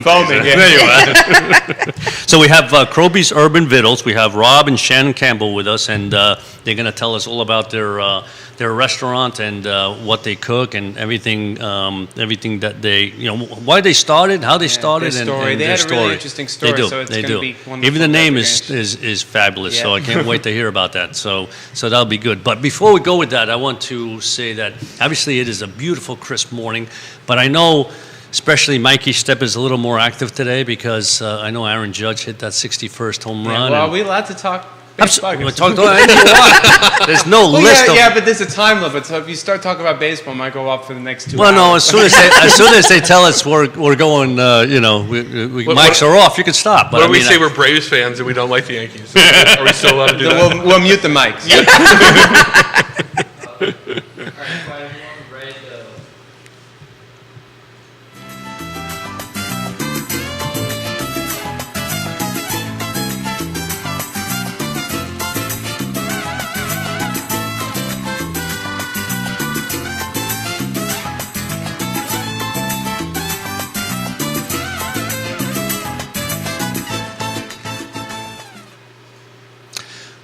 Foaming. There you are. So we have Kirbys Urban Vittles. We have Rob and Shannon Campbell with us, and they're going to tell us all about their restaurant and what they cook and everything that they, why they started, how they started, their and story. They their had a really interesting story. They do. So it's they going do. to be wonderful. Even the name is fabulous. Yeah. So I can't wait to hear about that. So that'll be good. But before we go with that, I want to say that obviously it is a beautiful, crisp morning, but I know. Especially Mikey Stepp is a little more active today because I know Aaron Judge hit that 61st home run. Well, are we allowed to talk? We'll talk anything you want. There's no list of... Yeah, but there's a time limit, so if you start talking about baseball, it might go up for the next 2 hours. Well, no, as soon as they tell us we're going, mics are off, you can stop. But what do we say we're Braves fans and we don't like the Yankees? Are we still allowed to do that? We'll mute the mics.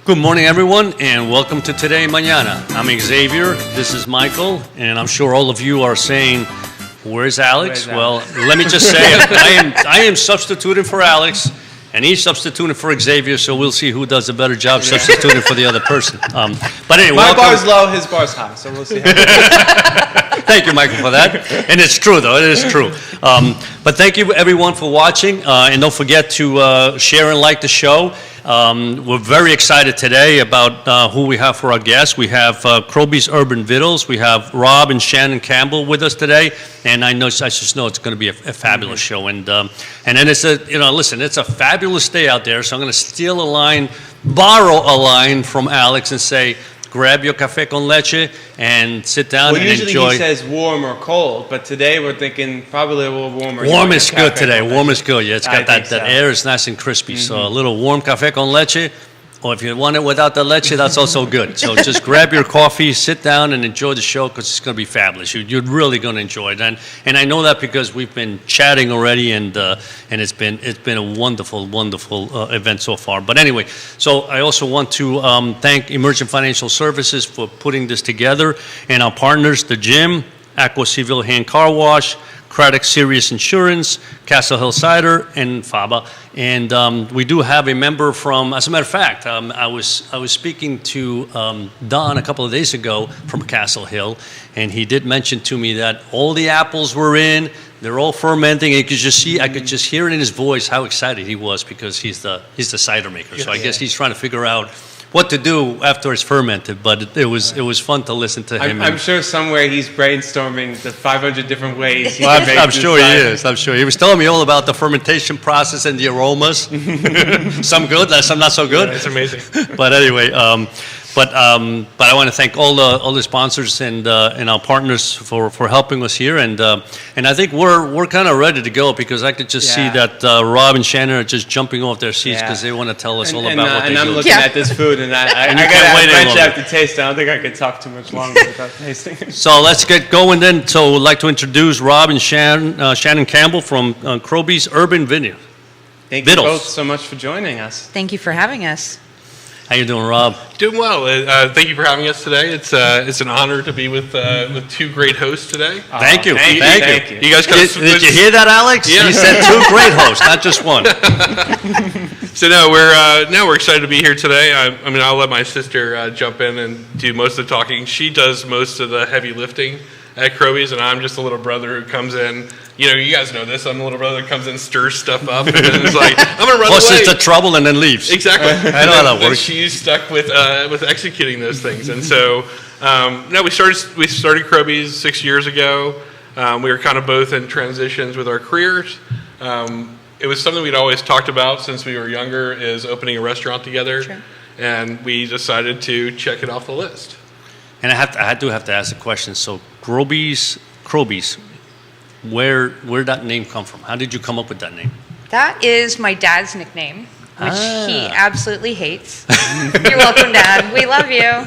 Good morning, everyone, and welcome to Today Mañana. I'm Xavier, this is Michael, and I'm sure all of you are saying, where's Alex? Well, let me just say, I am substituting for Alex, and he's substituting for Xavier, so we'll see who does a better job substituting for the other person. But anyway, my bar's low, his bar's high, so we'll see. Thank you, Michael, for that. And it's true, though. It is true. But thank you, everyone, for watching. And don't forget to share and like the show. We're very excited today about who we have for our guests. We have Kirbys Urban Vittles. We have Rob and Shannon Campbell with us today. And I just know it's going to be a fabulous show. And then it's it's a fabulous day out there. So I'm going to borrow a line from Alex and say, grab your café con leche and sit down and enjoy. Usually he says warm or cold, but today we're thinking probably a little warmer. Warm is good today. Warm is good. Yeah, it's got that air is nice and crispy. Mm-hmm. So a little warm café con leche, or if you want it without the leche, that's also good. So just grab your coffee, sit down, and enjoy the show because it's going to be fabulous. You're really going to enjoy it, and I know that because we've been chatting already, and it's been a wonderful event so far. But anyway, so I also want to thank Emergent Financial Services for putting this together, and our partners, the gym, Aqua Civil Hand Car Wash, Craddock Serious Insurance, Castle Hill Cider, and FABA. And we do have a member from, as a matter of fact, I was speaking to Don a couple of days ago from Castle Hill, and he did mention to me that all the apples were in, they're all fermenting, and I could just hear it in his voice how excited he was because he's the cider maker. So I guess he's trying to figure out what to do after it's fermented, but it was fun to listen to him. I'm sure somewhere he's brainstorming the 500 different ways. I'm sure he is. I'm sure he was telling me all about the fermentation process and the aromas. Some good, some not so good. Yeah, it's amazing. But anyway, but I want to thank all the sponsors and our partners for helping us here, and I think we're kind of ready to go because I could just see that Rob and Shannon are just jumping off their seats because they want to tell us all about what they do. And I'm looking at this food, and I eventually have to taste it. I don't think I could talk too much longer without tasting it. So let's get going then. So I'd like to introduce Rob and Shannon Campbell from Kirbys Urban Menu. Thank you both so much for joining us. Thank you for having us. How you doing, Rob? Doing well. Thank you for having us today. It's an honor to be with two great hosts today. Thank you. Thank you. You guys did you hear that, Alex? Yeah. He said two great hosts, not just one. So we're excited to be here today. I mean, I'll let my sister jump in and do most of the talking. She does most of the heavy lifting at Kirbys, and I'm just a little brother who comes in. You guys know this. I'm the little brother that comes in, stirs stuff up, and then it's like, I'm going to run away. Pushes the trouble and then leaves. Exactly. I know how that works. She's stuck with executing those things. And so, we started Kirbys 6 years ago. We were kind of both in transitions with our careers. It was something we'd always talked about since we were younger, is opening a restaurant together. Sure. And we decided to check it off the list. And I do have to ask a question. So Kirbys, where that name come from? How did you come up with that name? That is my dad's nickname. which he absolutely hates. You're welcome, Dad. We love you.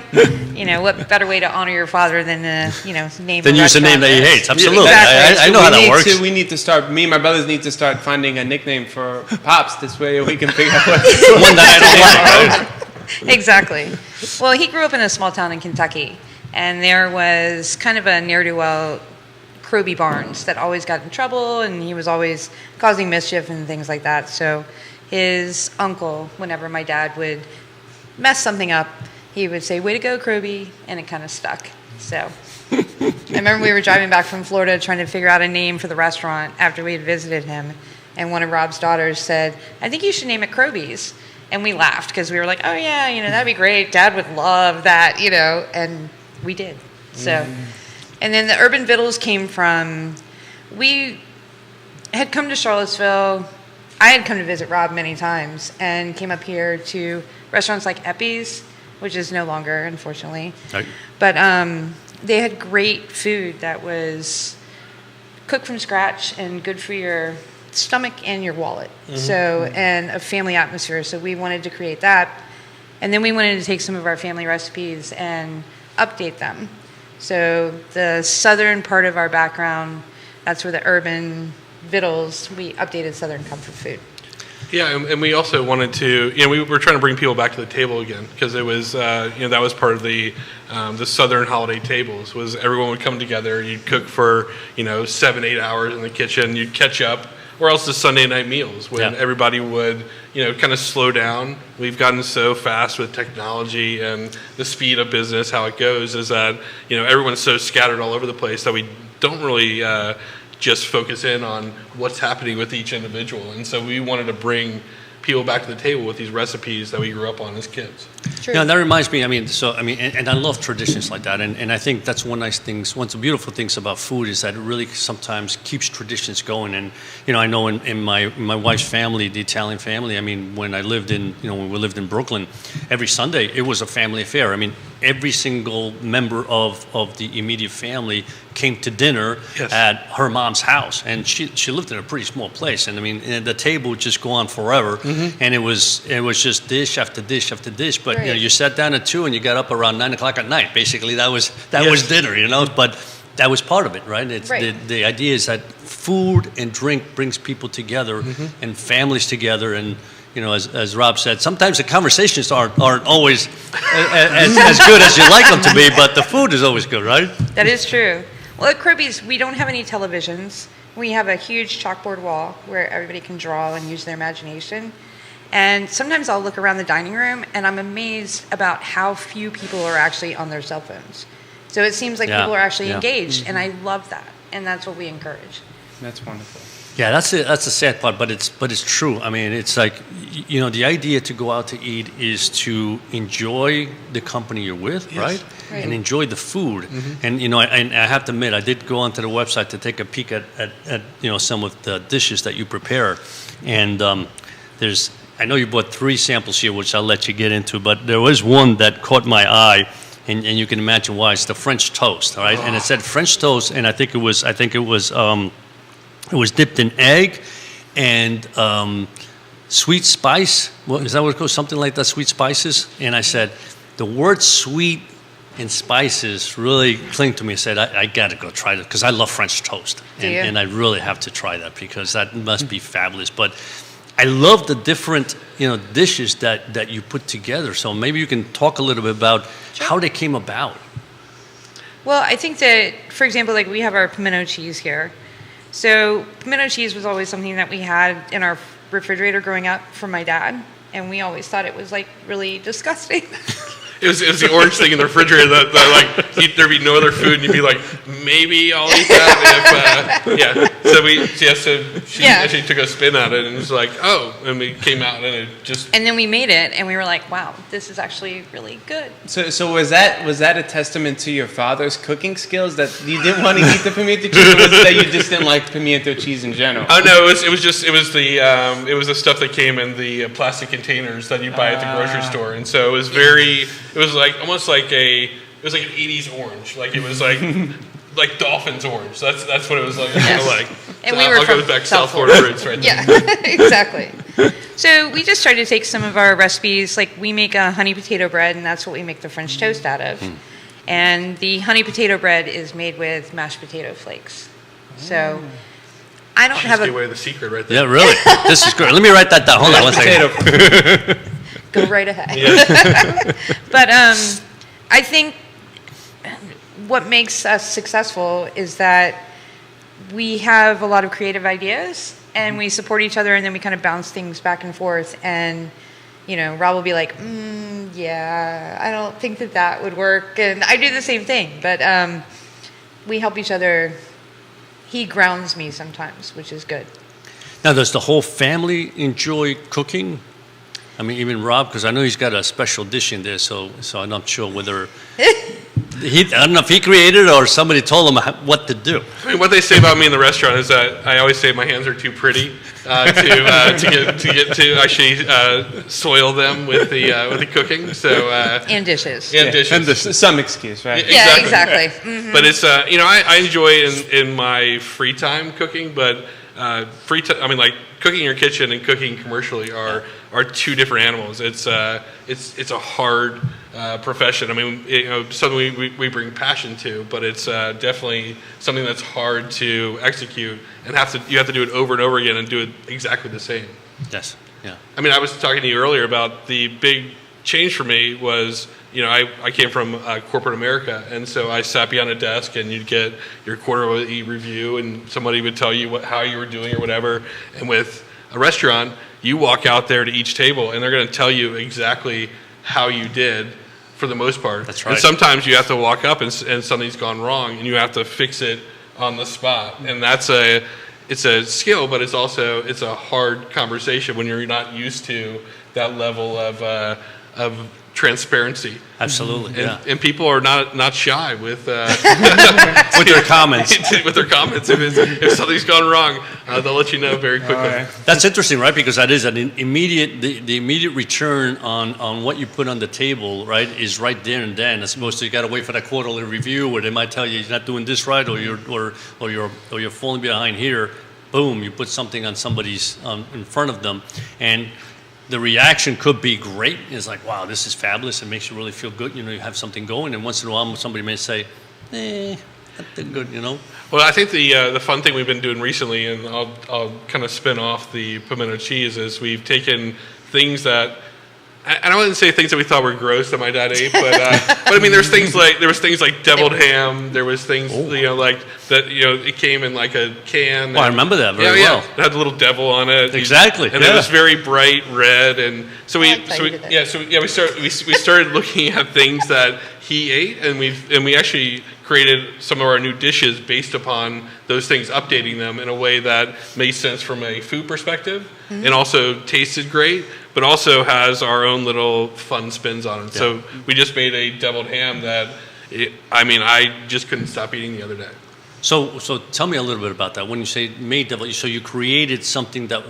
You know, what better way to honor your father than name Then a use a name restaurant? that he hates. Absolutely. Exactly. I know how that works. We need to start. Me and my brothers need to start finding a nickname for Pops. This way we can figure out one that I don't like. Right? Exactly. Well, he grew up in a small town in Kentucky, and there was kind of a ne'er-do-well Kirby Barnes that always got in trouble, and he was always causing mischief and things like that. So his uncle, whenever my dad would mess something up, he would say, "Way to go, Kirby," and it kind of stuck. So I remember we were driving back from Florida trying to figure out a name for the restaurant after we had visited him, and one of Rob's daughters said, "I think you should name it Kirby's." And we laughed because we were like, "Oh yeah, that'd be great. Dad would love that, and we did. So, and then the Urban Vittles came from, we had come to Charlottesville. I had come to visit Rob many times and came up here to restaurants like Eppie's, which is no longer, unfortunately. Right. But they had great food that was cooked from scratch and good for your stomach and your wallet. And a family atmosphere. So we wanted to create that. And then we wanted to take some of our family recipes and update them. So the southern part of our background, that's where the Urban Vittles, we updated Southern comfort food. Yeah, and we also wanted to, we were trying to bring people back to the table again because it was, that was part of the Southern holiday tables. Was everyone would come together, you'd cook for 7-8 hours in the kitchen, you'd catch up, or else the Sunday night meals when everybody would kind of slow down. We've gotten so fast with technology and the speed of business. How it goes is that everyone's so scattered all over the place that we don't really just focus in on what's happening with each individual. And so we wanted to bring people back to the table with these recipes that we grew up on as kids. True. Yeah, and that reminds me, and I love traditions like that. And I think that's one of the beautiful things about food is that it really sometimes keeps traditions going. And, I know in my wife's family, the Italian family, when I lived in, when we lived in Brooklyn, every Sunday it was a family affair. Every single member of the immediate family came to dinner at her mom's house, and she lived in a pretty small place, and and the table would just go on forever, and it was just dish after dish after dish. But right. You sat down at 2 and you got up around 9 o'clock at night. Basically, that was dinner, But that was part of it, right? The idea is that food and drink brings people together and families together, and as Rob said, sometimes the conversations aren't always as good as you like them to be, but the food is always good, right? That is true. Well, at Kirbys, we don't have any televisions. We have a huge chalkboard wall where everybody can draw and use their imagination. And sometimes I'll look around the dining room and I'm amazed about how few people are actually on their cell phones. So it seems like people are actually engaged, and I love that. And that's what we encourage. That's wonderful. Yeah, that's the sad part, but it's true. It's like, the idea to go out to eat is to enjoy the company you're with, right? And enjoy the food. And I have to admit, I did go onto the website to take a peek at some of the dishes that you prepare, and I know you bought 3 samples here, which I'll let you get into, but there was one that caught my eye. And you can imagine why. It's the French toast, all right? And it said French toast, and I think it was dipped in egg and sweet spice. Is that what it goes? Something like that, sweet spices. And I said, the word sweet and spices really cling to me. I said, I got to go try that because I love French toast. And I really have to try that because that must be fabulous. But I love the different dishes that you put together. So maybe you can talk a little bit about how they came about. Well, I think that, for example, like we have our pimento cheese here. So pimento cheese was always something that we had in our refrigerator growing up from my dad, and we always thought it was like really disgusting. It was the orange thing in the refrigerator that like there'd be no other food, and you'd be like, maybe I'll eat that if she actually took a spin at it and was like, oh, and we came out and it just. And then we made it, and we were like, wow, this is actually really good. So was that a testament to your father's cooking skills that you didn't want to eat the pimento cheese, or was it that you just didn't like pimento cheese in general? Oh no, it was the stuff that came in the plastic containers that you buy at the grocery store, and so it was very. It was like almost like an 80s orange. Like it was like Dolphins orange. That's what it was like. Yes. And so we were I'll from go back South Florida roots right there. Yeah, exactly. So we just try to take some of our recipes, like we make a honey potato bread, and that's what we make the French toast out of. And the honey potato bread is made with mashed potato flakes. So I don't have Gave away a... the secret right there. Yeah, really. This is great. Let me write that down. Hold on one second. Go right ahead. Yeah. But I think what makes us successful is that we have a lot of creative ideas and we support each other, and then we kind of bounce things back and forth. And, you know, Rob will be like, yeah, I don't think that would work. And I do the same thing, but we help each other. He grounds me sometimes, which is good. Now, does the whole family enjoy cooking? I mean, even Rob, because I know he's got a special dish in there, so I'm not sure whether I don't know if he created it or somebody told him what to do. I mean, what they say about me in the restaurant is that I always say my hands are too pretty to actually soil them with the cooking. So And dishes. and dishes. And there's some excuse, right? Yeah, exactly. Mm-hmm. But it's you know, I enjoy in my free time cooking, but I mean, like cooking in your kitchen and cooking commercially are two different animals. It's a hard profession. I mean, you know, something we bring passion to, but it's definitely something that's hard to execute, and you have to do it over and over again and do it exactly the same. Yes. Yeah. I mean, I was talking to you earlier about the big change for me was, you know, I came from corporate America, and so I sat behind a desk, and you'd get your quarterly review, and somebody would tell you how you were doing or whatever. And with a restaurant, you walk out there to each table, and they're going to tell you exactly how you did for the most part. That's right. And sometimes you have to walk up and something's gone wrong, and you have to fix it on the spot. And it's a skill, but it's a hard conversation when you're not used to that level of transparency. Absolutely. Yeah. And people are not shy with With your comments. with their comments. If something's gone wrong, they'll let you know very quickly. All right. That's interesting, right? Because that is an immediate, the immediate return on what you put on the table, right, is right there and then. As opposed to you got to wait for that quarterly review where they might tell you you're not doing this right, or you're falling behind here. Boom, you put something on somebody's in front of them, and the reaction could be great. It's like, wow, this is fabulous. It makes you really feel good. You know, you have something going, and once in a while somebody may say, not that good, you know. Well, I think the fun thing we've been doing recently, and I'll kind of spin off the pimento cheese, is we've taken things that I don't want to say things that we thought were gross that my dad ate, but I mean, there was things like deviled ham. There was things you know, like that. You know, it came in like a can. Well, I remember that very well. It had a little devil on it. Exactly. And it was very bright red, and so we started looking at things that he ate, and we actually created some of our new dishes based upon those things, updating them in a way that made sense from a food perspective, and also tasted great, but also has our own little fun spins on it. Yeah. So we just made a deviled ham that, I just couldn't stop eating the other day. So tell me a little bit about that. When you say made devil, so you created something that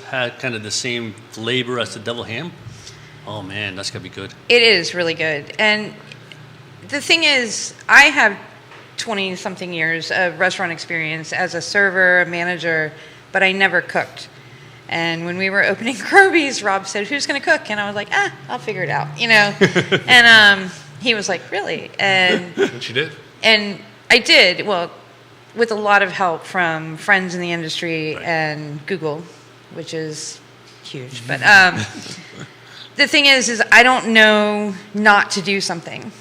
had kind of the same flavor as the deviled ham? Oh man, that's gonna be good. It is really good. And the thing is, I have 20-something years of restaurant experience as a server, a manager, but I never cooked. And when we were opening Kirbys, Rob said, "Who's going to cook?" And I was like, I'll figure it out, you know. And he was like, "Really?" And she did. And I did, well, with a lot of help from friends in the industry and Google, which is huge. But the thing is I don't know not to do something.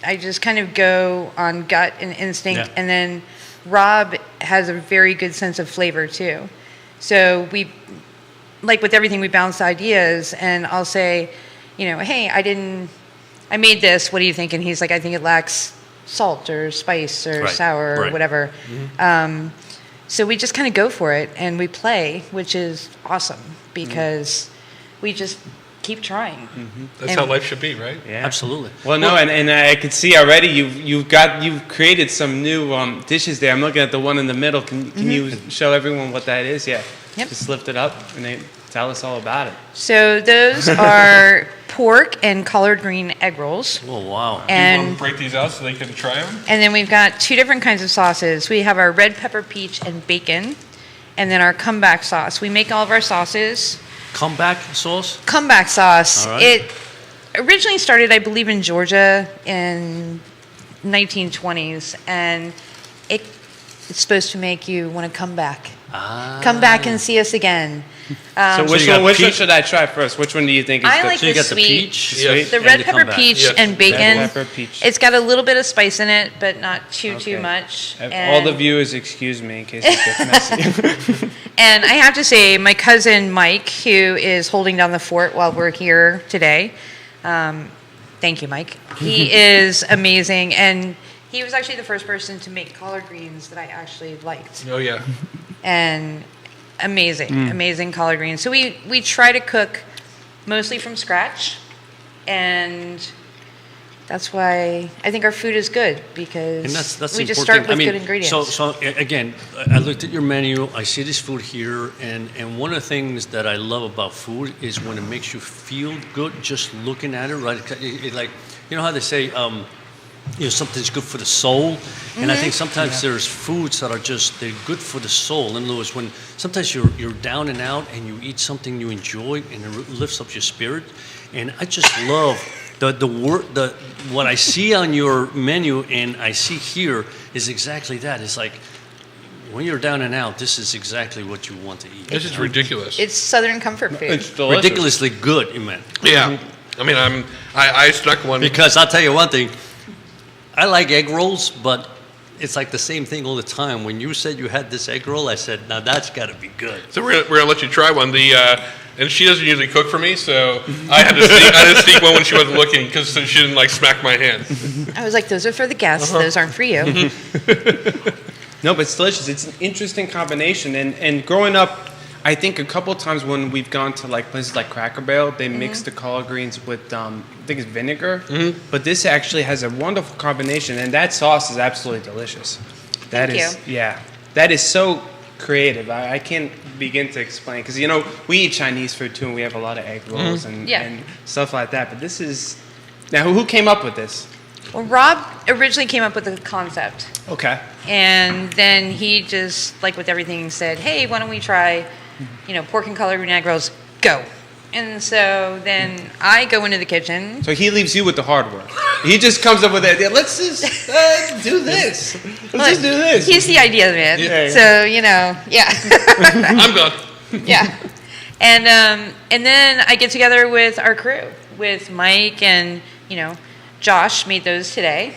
I just kind of go on gut and instinct. And then Rob has a very good sense of flavor too. So we, like with everything, we bounce ideas, and I'll say, you know, "Hey, I made this, what do you think?" And he's like, "I think it lacks salt or spice or sour or whatever." Mm-hmm. So we just kind of go for it, and we play, which is awesome because we just keep trying. Mm-hmm. That's how life should be, right? Yeah, absolutely. Well, no, and I could see already you've created some new dishes there. I'm looking at the one in the middle. Can you show everyone what that is? Yeah. Yep. Just lift it up and tell us all about it. So those are pork and collard green egg rolls. Oh wow! And you want to break these out so they can try them? And then we've got two different kinds of sauces. We have our red pepper peach and bacon, and then our comeback sauce. We make all of our sauces. Comeback sauce? Comeback sauce. All right. It originally started, I believe, in Georgia in 1920s, and it's supposed to make you want to come back. Come back and see us again. So which one should I try first? Which one do you think is I the like So you the got the sweet, peach, Yes. the and red the pepper comeback. peach Yes. and bacon. Red pepper peach. It's got a little bit of spice in it, but not too Okay. much. All And- the viewers, excuse me in case it gets messy. And I have to say, my cousin Mike, who is holding down the fort while we're here today, thank you, Mike. He is amazing, and he was actually the first person to make collard greens that I actually liked. Oh yeah. And amazing collard greens. So we try to cook mostly from scratch, and that's why I think our food is good, because And that's we just important start thing. with I mean, good ingredients. So again, I looked at your menu. I see this food here, and one of the things that I love about food is when it makes you feel good just looking at it. Right? It like, you know how they say, something's good for the soul, and I think sometimes there's foods that are just they're good for the soul. In other words, when sometimes you're down and out and you eat something you enjoy and it lifts up your spirit, and I just love. What I see on your menu and I see here is exactly that. It's like when you're down and out, this is exactly what you want to eat. This is ridiculous. It's Southern comfort food. It's delicious. Ridiculously good, you meant. Yeah. I mean, I stuck one. Because I'll tell you one thing, I like egg rolls, but it's like the same thing all the time. When you said you had this egg roll, I said, now that's got to be good. So we're gonna let you try one. And she doesn't usually cook for me, so I had to sneak one when she wasn't looking, because so she didn't like smack my hand. I was like, those are for the guests. Those aren't for you. No, but it's delicious. It's an interesting combination. And growing up, I think a couple of times when we've gone to like places like Cracker Barrel, they mix the collard greens with I think it's vinegar. But this actually has a wonderful combination, and that sauce is absolutely delicious. That Thank is, you. yeah, that is so creative. I can't begin to explain, because we eat Chinese food too, and we have a lot of egg rolls and stuff like that. But this is now who came up with this? Well, Rob originally came up with the concept, Okay. and then he just, like with everything, said, "Hey, why don't we try, pork and collard green egg rolls? Go." And so then I go into the kitchen. So he leaves you with the hard work. He just comes up with the idea. Let's just do this. Let's just do this. He's the idea man. Yeah. So yeah. I'm done. Yeah. And then I get together with our crew, with Mike and, Josh made those today.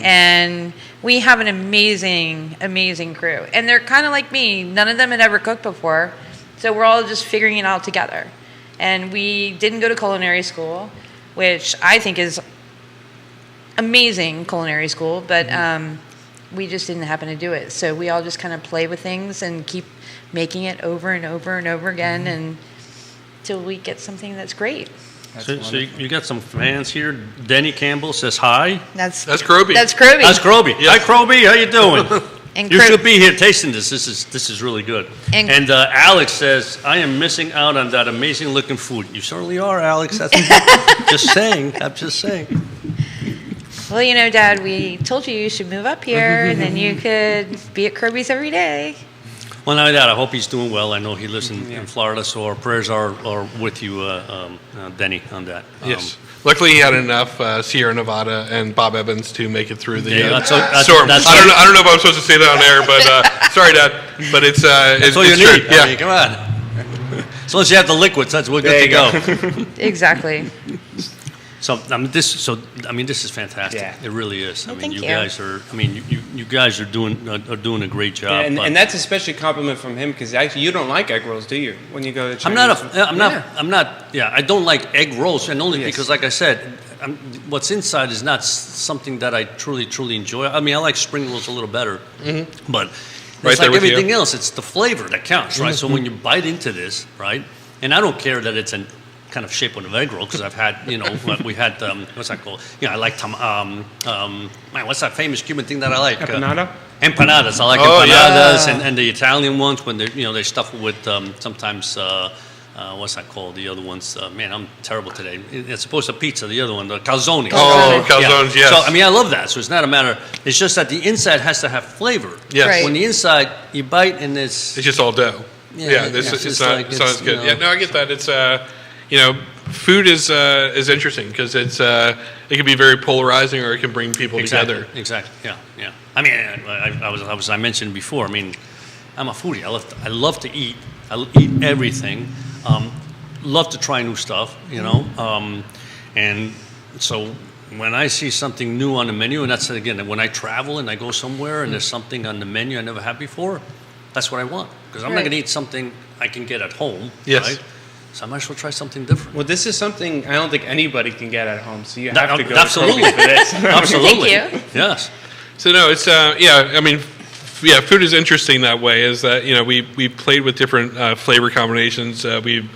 And we have an amazing crew. And they're kind of like me. None of them had ever cooked before. So we're all just figuring it out together. And we didn't go to culinary school, which I think is amazing culinary school, but we just didn't happen to do it. So we all just kind of play with things and keep making it over and over and over again until we get something that's great. So you got some fans here. Denny Campbell says hi. That's Kirbys. That's Kirbys. That's Kroby. Hi, Kroby. How you doing? And You should be here tasting this. This is really good. And- And Alex says, I am missing out on that amazing looking food. You certainly are, Alex. That's just saying. I'm just saying. Well, Dad, we told you should move up here, and then you could be at Kirbys every day. Well, not only that, I hope he's doing well. I know he lives in Florida, so our prayers are with you, Denny, on that. Yes. Luckily, he had enough Sierra Nevada and Bob Evans to make it through the that's storm. I don't know if I'm supposed to say that on air, but sorry, Dad. But it's all you it's need. true. I mean, come on. As long as you have the liquids, that's we're good to go. Exactly. So this is fantastic. Yeah. It really is. Well, I mean, thank you you. guys are. I mean, you guys are doing a great job. And, but and that's a special compliment from him, because actually you don't like egg rolls, do you? When you go to I'm Chinese not. Yeah, I don't like egg rolls, and only Yes. because, like I said, what's inside is not something that I truly enjoy. I mean, I like spring rolls a little better, but Right it's there like with you. everything else. It's the flavor that counts, right? So when you bite into this, right, and I don't care that it's an kind of shape of an egg roll, because I've had, we had what's that called? I like what's that famous Cuban thing that I like? Empanada? Empanadas. I like Oh, empanadas, yeah. and the Italian ones when they stuff it with sometimes what's that called? The other ones. Man, I'm terrible today. It's supposed to pizza. The other one, the calzone. Oh, calzones, yes. So I mean, I love that. So it's not a matter. It's just that the inside has to have flavor. Yes. Right. When the inside you bite and it's It's just all dough. it's not as good. Yeah, no, I get that. It's food is interesting because it can be very polarizing, or it can bring people together. Exactly. Yeah. I mean, I mentioned before. I mean, I'm a foodie. I love to eat. I eat everything. Love to try new stuff. And so when I see something new on the menu, and that's again when I travel and I go somewhere and there's something on the menu I never had before, that's what I want, because I'm not going to eat something I can get at home. Yes. Right? So I might as well try something different. Well, this is something I don't think anybody can get at home, so you have to go absolutely to Kirbys for this. Absolutely. Thank you. Yes. So no, it's I mean, food is interesting that way. Is that we played with different flavor combinations. We're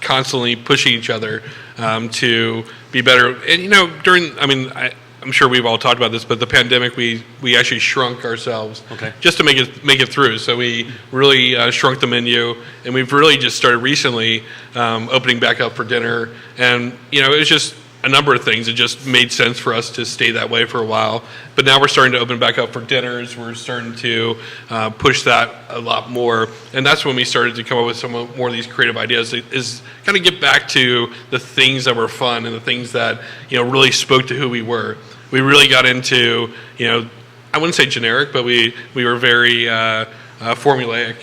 constantly pushing each other to be better. And I'm sure we've all talked about this, but the pandemic, we actually shrunk ourselves just to make it through. So we really shrunk the menu, and we've really just started recently opening back up for dinner. And it was just a number of things. It just made sense for us to stay that way for a while. But now we're starting to open back up for dinners. We're starting to push that a lot more. And that's when we started to come up with some more of these creative ideas, is kind of get back to the things that were fun and the things that, really spoke to who we were. We really got into, I wouldn't say generic, but we were very formulaic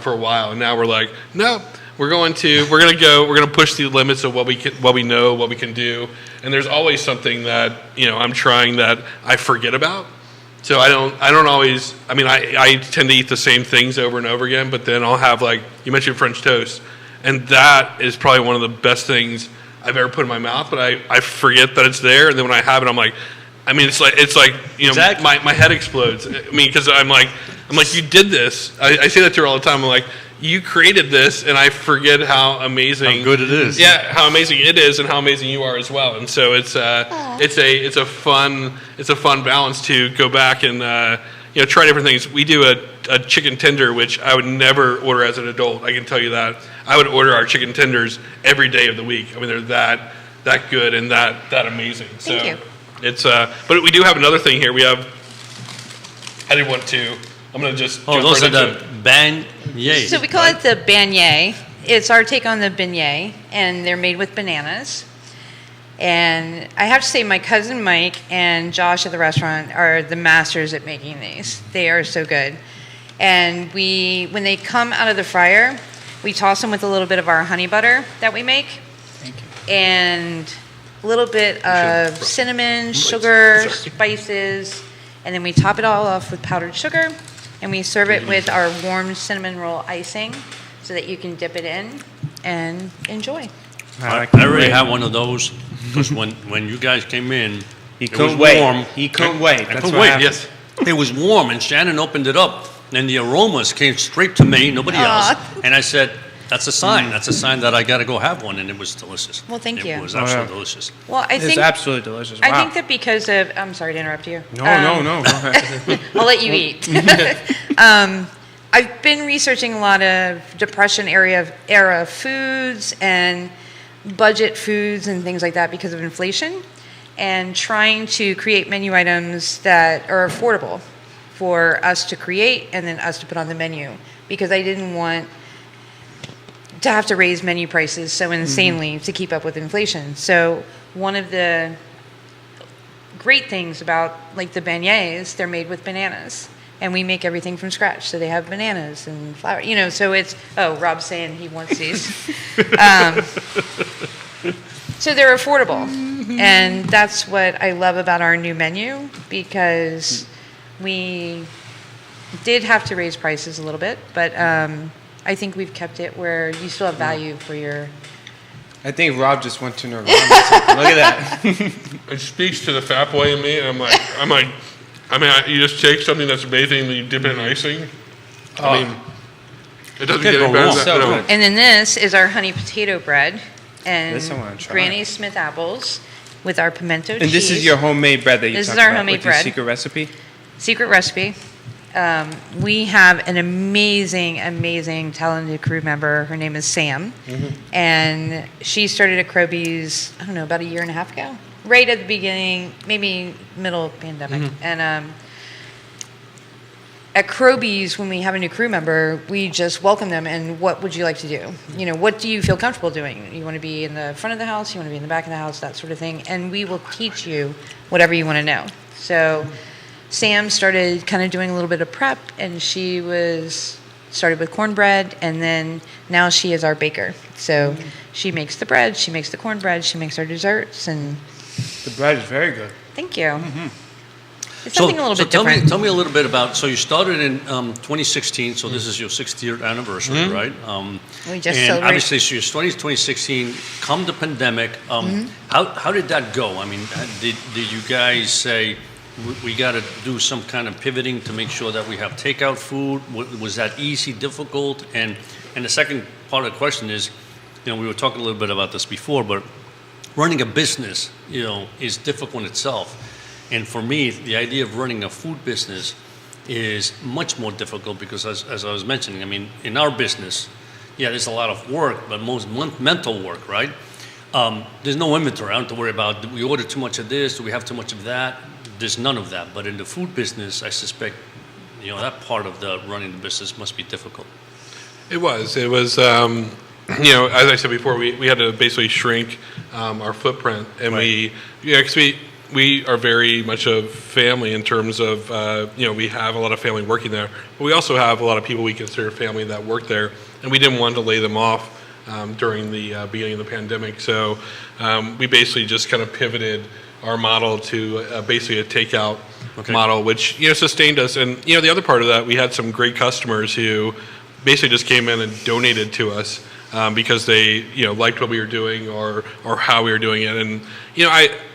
for a while. And now we're like, no, we're going to push the limits of what we know, what we can do. And there's always something that, I'm trying that I forget about. So I don't always, I tend to eat the same things over and over again, but then I'll have, like, you mentioned French toast. And that is probably one of the best things I've ever put in my mouth, but I forget that it's there. And then when I have it, I'm like, it's like Exactly. my head explodes. Because I'm like, you did this. I say that to her all the time. I'm like, you created this, and I forget how amazing, how good it is. Yeah, how amazing it is, and how amazing you are as well. And so it's a fun balance to go back and try different things. We do a chicken tender, which I would never order as an adult. I can tell you that. I would order our chicken tenders every day of the week. They're that good and that amazing. Thank you. It's but we do have another thing here. We have. I didn't want to. I'm going to just. Those are the beignets. So we call it the beignet. It's our take on the beignet, and they're made with bananas. And I have to say, my cousin Mike and Josh at the restaurant are the masters at making these. They are so good. And when they come out of the fryer, we toss them with a little bit of our honey butter that we make. Thank you. And a little bit of cinnamon, sugar, spices, and then we top it all off with powdered sugar, and we serve it with our warm cinnamon roll icing so that you can dip it in and enjoy. I already had one of those, because when you guys came in, He it was couldn't wait. warm. He couldn't wait. I That's couldn't what wait. happened. Yes. It was warm, and Shannon opened it up, and the aromas came straight to me, nobody else. And I said, that's a sign. That's a sign that I got to go have one, and it was delicious. Well, thank you. It was absolutely delicious. Well, I It's think absolutely delicious. Wow. I think that because of I'm sorry to interrupt you. No. Go ahead. I'll let you eat. I've been researching a lot of Depression era foods and budget foods and things like that because of inflation, and trying to create menu items that are affordable for us to create and then us to put on the menu, because I didn't want to have to raise menu prices so insanely to keep up with inflation. So one of the great things about, like, the beignets, they're made with bananas, and we make everything from scratch. So they have bananas and flour, so it's, Rob's saying he wants these. So they're affordable. And that's what I love about our new menu, because we did have to raise prices a little bit, but I think we've kept it where you still have value for your. I think Rob just went to Nirvana. Look at that. It speaks to the fat boy in me, and I'm like, you just take something that's amazing and you dip it in icing. It doesn't get any better than So that. good. And then this is our honey potato bread and This I wanna try. Granny Smith apples with our pimento cheese. And this is your homemade bread that you This is talked our about homemade with your bread. secret recipe? Secret recipe. We have an amazing, talented crew member. Her name is Sam. And she started at Kirbys, I don't know, about a year and a half ago. Right at the beginning, maybe middle of the pandemic. And at Kirbys, when we have a new crew member, we just welcome them and what would you like to do? What do you feel comfortable doing? You want to be in the front of the house? You want to be in the back of the house? That sort of thing. And we will teach you whatever you want to know. So Sam started kind of doing a little bit of prep, and she started with cornbread, and then now she is our baker. So she makes the bread, she makes the cornbread, she makes our desserts, and The bread is very good. thank you. It's something a little bit different. Tell me a little bit about, so you started in 2016, so this is your 60th anniversary, right? We just and celebrated. obviously, so you're starting in 2016, come the pandemic, how did that go? I mean, did you guys say, we got to do some kind of pivoting to make sure that we have takeout food? Was that easy, difficult? And the second part of the question is, we were talking a little bit about this before, but running a business, is difficult in itself. And for me, the idea of running a food business is much more difficult because, as I was mentioning, I mean, in our business, there's a lot of work, but most mental work, right? There's no inventory. I don't have to worry about, do we order too much of this? Do we have too much of that? There's none of that. But in the food business, I suspect, that part of the running the business must be difficult. It was, as I said before, we had to basically shrink our footprint, and Right. we are very much a family in terms of, we have a lot of family working there, but we also have a lot of people we consider family that work there, and we didn't want to lay them off during the beginning of the pandemic. So we basically just kind of pivoted our model to basically a takeout model, which, sustained us. And, the other part of that, we had some great customers who basically just came in and donated to us because they, liked what we were doing or how we were doing it. And,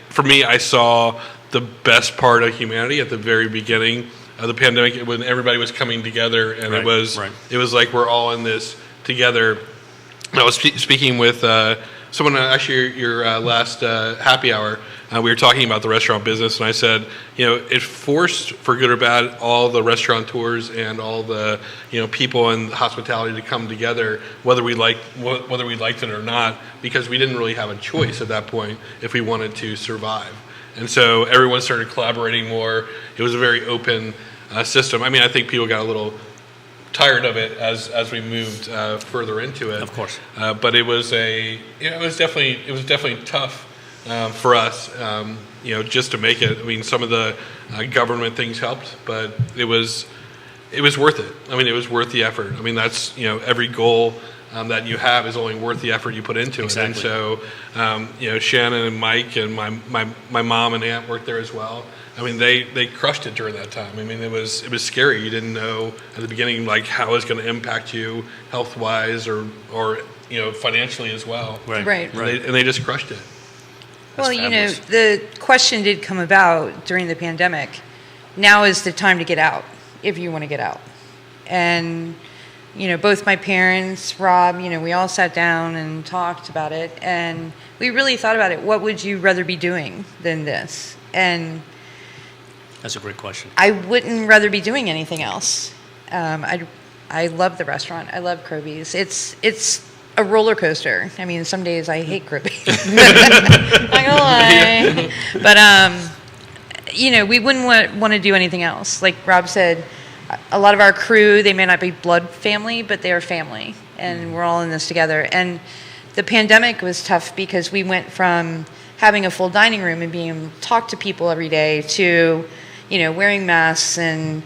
for me, I saw the best part of humanity at the very beginning of the pandemic when everybody was coming together, and it was like we're all in this together. I was speaking with someone actually your last happy hour. We were talking about the restaurant business, and I said, it forced, for good or bad, all the restaurateurs and all the people in hospitality to come together, whether we liked it or not, because we didn't really have a choice at that point if we wanted to survive. And so everyone started collaborating more. It was a very open system. I mean, I think people got a little tired of it as we moved further into it. Of course. But it was definitely tough for us, just to make it. I mean, some of the government things helped, but it was worth it. I mean, it was worth the effort. I mean, that's, every goal that you have is only worth the effort you put into it. And so, Shannon and Mike and my mom and aunt worked there as well. I mean, they crushed it during that time. I mean, it was scary. You didn't know at the beginning, like, how it's going to impact you health-wise or financially as well. Right. And they just crushed it. Well, fabulous. the question did come about during the pandemic. Now is the time to get out, if you want to get out. And, both my parents, Rob, we all sat down and talked about it. And we really thought about it. What would you rather be doing than this? And That's a great question. I wouldn't rather be doing anything else. I love the restaurant. I love Kirbys. It's a roller coaster. I mean, some days I hate Kirbys. Not gonna lie. But we wouldn't want to do anything else. Like Rob said, a lot of our crew, they may not be blood family, but they are family, and we're all in this together. And the pandemic was tough because we went from having a full dining room and being able to talk to people every day to, wearing masks and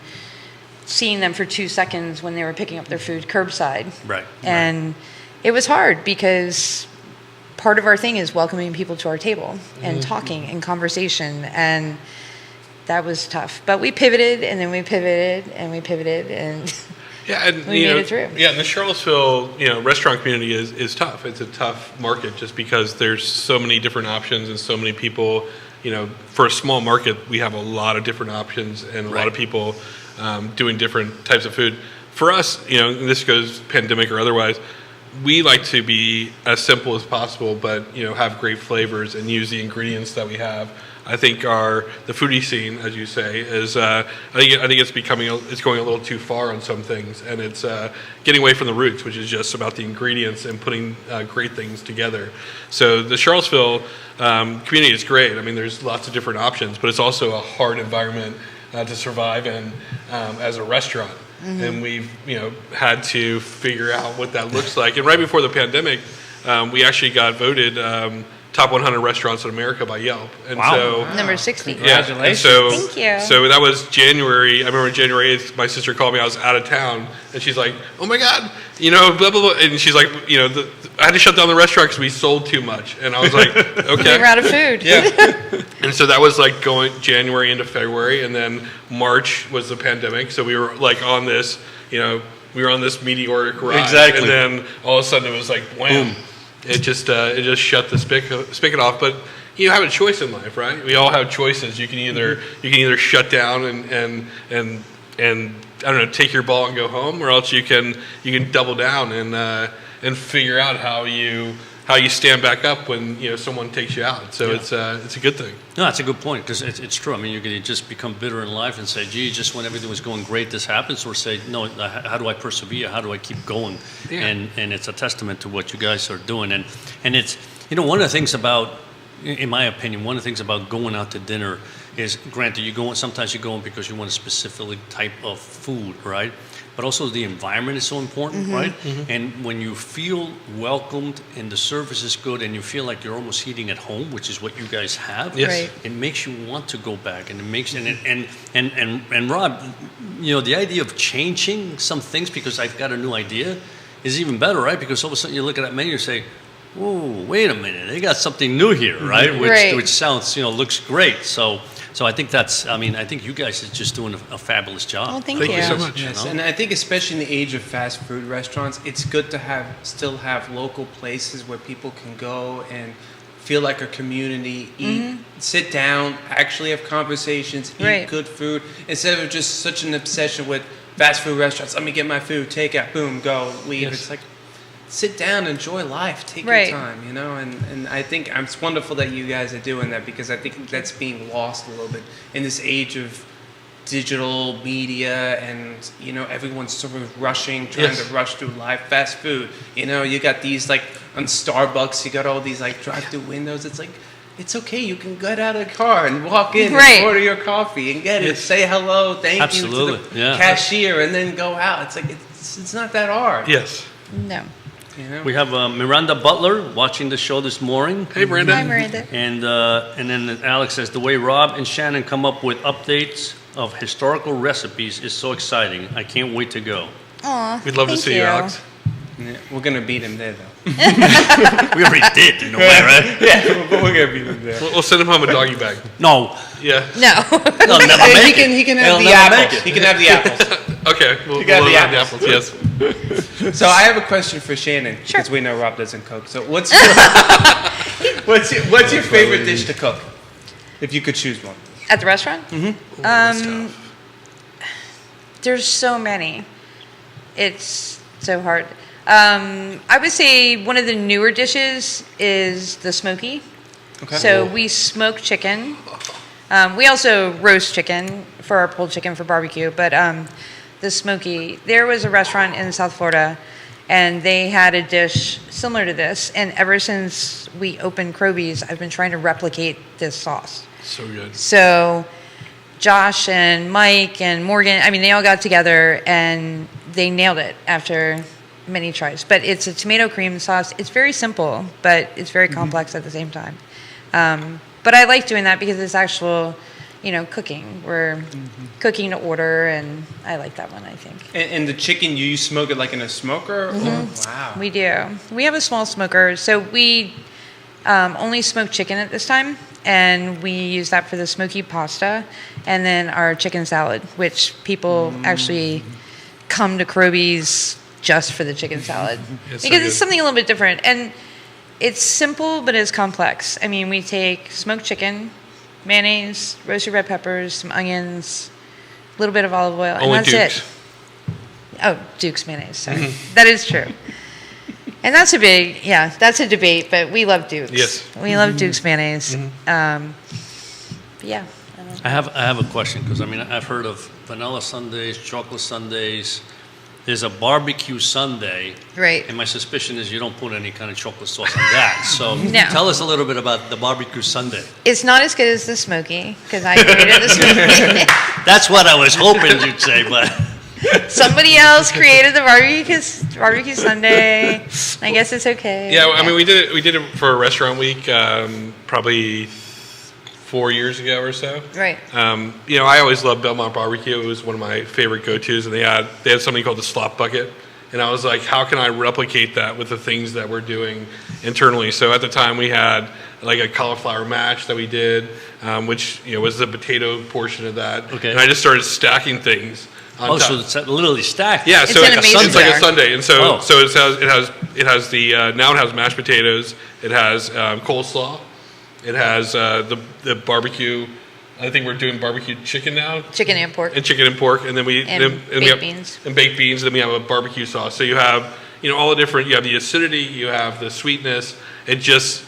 seeing them for 2 seconds when they were picking up their food curbside. Right. And it was hard because part of our thing is welcoming people to our table and talking and conversation, and that was tough. But we pivoted, and then we pivoted, and we pivoted, and and we made it through. Yeah, and the Charlottesville, restaurant community is tough. It's a tough market just because there's so many different options and so many people. For a small market, we have a lot of different options and a lot of people doing different types of food. For us, and this goes pandemic or otherwise, we like to be as simple as possible, but have great flavors and use the ingredients that we have. I think the foodie scene, as you say, is I think it's going a little too far on some things, and it's getting away from the roots, which is just about the ingredients and putting great things together. So the Charlottesville community is great. I mean, there's lots of different options, but it's also a hard environment to survive and as a restaurant. And we've had to figure out what that looks like. And right before the pandemic, we actually got voted top 100 restaurants in America by Yelp. And so Number 60. Congratulations. Thank you. So that was January. I remember January 8th, my sister called me. I was out of town, and she's like, "Oh my God, blah blah blah." And she's like, I had to shut down the restaurant because we sold too much. And I was like, "Okay." We're out of food. Yeah. And so that was like going January into February, and then March was the pandemic. So we were like on this, we were on this meteoric rise. Exactly. And then all of a sudden it was like, wham. Boom. It just shut the spigot off. But you have a choice in life, right? We all have choices. You can either shut down and I don't know, take your ball and go home, or else you can double down and figure out how you stand back up when someone takes you out. So it's a good thing. No, that's a good point, because it's true. I mean, you can just become bitter in life and say, gee, just when everything was going great, this happens, or say, no, how do I persevere? How do I keep going? Yeah. And it's a testament to what you guys are doing. And it's, one of the things about, in my opinion, one of the things about going out to dinner is, granted, sometimes you're going because you want a specific type of food, right? But also the environment is so important, right? Mm-hmm. And when you feel welcomed and the service is good and you feel like you're almost eating at home, which is what you guys have, yes. Right. It makes you want to go back, and it makes and Rob, the idea of changing some things because I've got a new idea is even better, right? Because all of a sudden you look at that menu and say, "Whoa, wait a minute, they got something new here, right?" Which sounds looks great. So I think I think you guys are just doing a fabulous job. Oh, thank you you so much. Yes, and I think especially in the age of fast food restaurants, it's good to still have local places where people can go and feel like a community, eat, sit down, actually have conversations, eat good food, instead of just such an obsession with fast food restaurants. Let me get my food, take out, boom, go, leave. Yes. It's like, sit down, enjoy life, take your time, and I think it's wonderful that you guys are doing that, because I think that's being lost a little bit in this age of digital media, and everyone's sort of rushing, trying to rush through life. Fast food, you got these like on Starbucks, you got all these like drive-through windows. It's like, it's okay, you can get out of the car and walk in and order your coffee and get it, say hello, thank you to the cashier, and then go out. It's like, it's not that hard. Yes. No. We have Miranda Butler watching the show this morning. Hey, Miranda. Hi, Miranda. And then Alex says, the way Rob and Shannon come up with updates of historical recipes is so exciting. I can't wait to go. Aw, We'd love to see you, Alex. Yeah, we're gonna beat him there, though. We already did, in a way, right? Yeah, but we're gonna beat him there. We'll send him home a doggy bag. No. Yeah. No. They'll never make it. He can have They'll the never make apples. it. He can have the apples. Okay. We'll got the have the apples. apples. Yes. So I have a question for Shannon, Sure. because we know Rob doesn't cook. So what's your favorite dish to cook, if you could choose one? At the restaurant? Mm-hmm. There's so many. It's so hard. I would say one of the newer dishes is the Smoky. Okay. So we smoke chicken. We also roast chicken for our pulled chicken for barbecue. But the Smoky, there was a restaurant in South Florida, and they had a dish similar to this. And ever since we opened Kirbys, I've been trying to replicate this sauce. So good. So Josh and Mike and Morgan, they all got together and they nailed it after many tries. But it's a tomato cream sauce. It's very simple, but it's very complex at the same time. But I like doing that because it's actual, cooking. We're cooking to order, and I like that one, I think. And the chicken, you smoke it like in a smoker? Mm-hmm. Or? Wow. We do. We have a small smoker, so we only smoke chicken at this time, and we use that for the smoky pasta, and then our chicken salad, which people actually come to Kirbys just for the chicken salad. It's Because so it's something a little bit different. And it's simple, but it's complex. We take smoked chicken, mayonnaise, roasted red peppers, some onions, a little bit of olive oil, Only and that's Duke's. it. Oh, Duke's mayonnaise, sorry. That is true. And that's that's a debate, but we love Duke's. Yes. We love Duke's mayonnaise. Yeah. I have a question, because I've heard of vanilla sundaes, chocolate sundaes, there's a barbecue sundae. Right. And my suspicion is you don't put any kind of chocolate sauce on that. So No. tell us a little bit about the barbecue sundae. It's not as good as the Smoky, because I created the Smoky. That's what I was hoping you'd say, but Somebody else created the barbecue sundae. I guess it's okay. Yeah, I mean, we did it for a restaurant week, probably 4 years ago or so. Right. You know, I always loved Belmont barbecue. It was one of my favorite go-tos, and they had something called the slop bucket. And I was like, how can I replicate that with the things that we're doing internally? So at the time, we had like a cauliflower mash that we did, which was the potato portion of that. Okay. And I just started stacking things on top. so it's literally stacked. Yeah, so It's an amazing it's like a jar. sundae, and so Oh. so it has the now it has mashed potatoes, it has coleslaw, it has the barbecue. I think we're doing barbecue chicken now. Chicken and pork. And chicken and pork, and then we And we baked have, beans. and baked beans. And then we have a barbecue sauce. So you have all the different. You have the acidity, you have the sweetness. It just